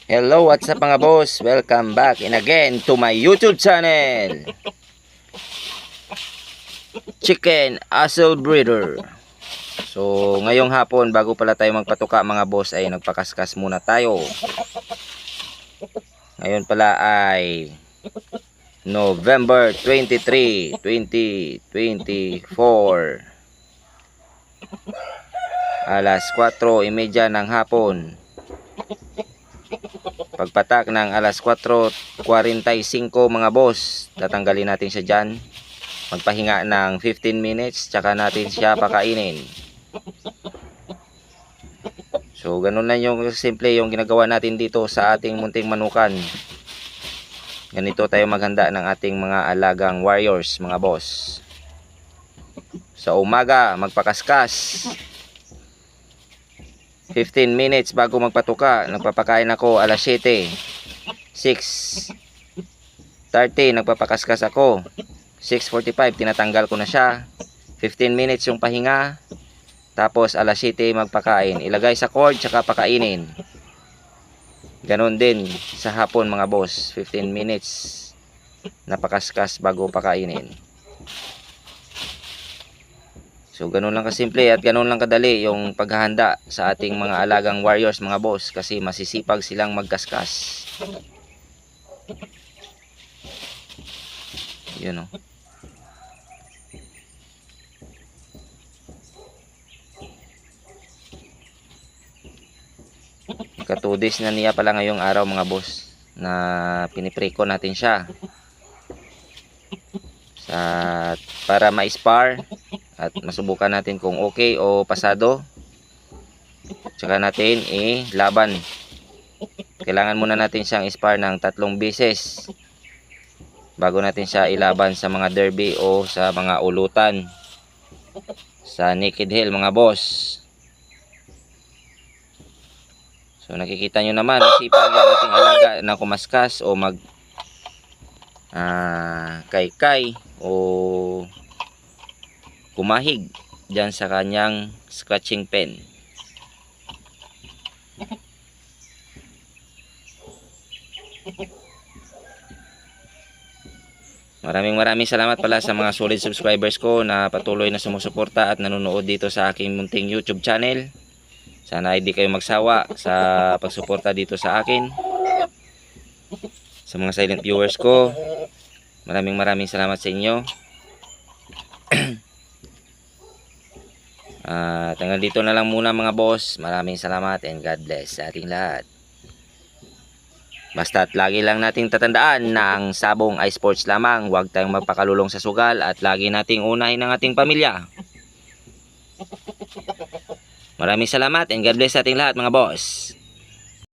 Hello, what's up mga boss? Welcome back and again to my YouTube channel, Chicken Asil Breeder. So, ngayong hapon, bago pala tayo magpatuka mga boss, ay nagpakaskas muna tayo. Ngayon pala ay November 23, 2024. Alas 4:30 ng hapon. Pagpatak ng alas 4:45 mga boss, tatanggalin natin siya dyan. Magpahinga ng 15 minutes, tsaka natin siya pakainin. So, ganun lang yung simple yung ginagawa natin dito sa ating munting manukan. Ganito tayo maghanda ng ating mga alagang warriors mga boss. Sa umaga, magpakaskas. 15 minutes bago magpatuka, nagpapakain ako alas 7. 6:30 nagpapakaskas ako. 6:45 tinatanggal ko na siya. 15 minutes yung pahinga. Tapos alas 7 magpakain. Ilagay sa cord tsaka pakainin. Ganon din sa hapon mga boss. 15 minutes napakaskas bago pakainin. So, ganun lang kasimple at ganun lang kadali yung paghahanda sa ating mga alagang warriors mga boss, kasi masisipag silang magkaskas. Yun o. Ka-2 days na niya pala ngayong araw mga boss na pinipreko natin siya. Para ma-spar at masubukan natin kung okay o pasado, tsaka natin laban. Kailangan muna natin siyang spar ng 3 beses bago natin siya ilaban sa mga derby o sa mga ulutan sa Naked Hill mga boss. So, nakikita nyo naman, masipag yung ating alaga na kumaskas o mag kay-kay o kumahig dyan sa kanyang scratching pen. Maraming salamat pala sa mga solid subscribers ko na patuloy na sumusuporta at nanonood dito sa aking munting YouTube channel. Sana hindi kayo magsawa sa pagsuporta dito sa akin. Sa mga silent viewers ko, maraming salamat sa inyo. Hanggang dito na lang muna mga boss. Maraming salamat and God bless sa ating lahat. Basta't lagi lang nating tatandaan na ang sabong ay sports lamang. Huwag tayong magpakalulong sa sugal at lagi nating unahin ang ating pamilya. Maraming salamat and God bless sa ating lahat mga boss.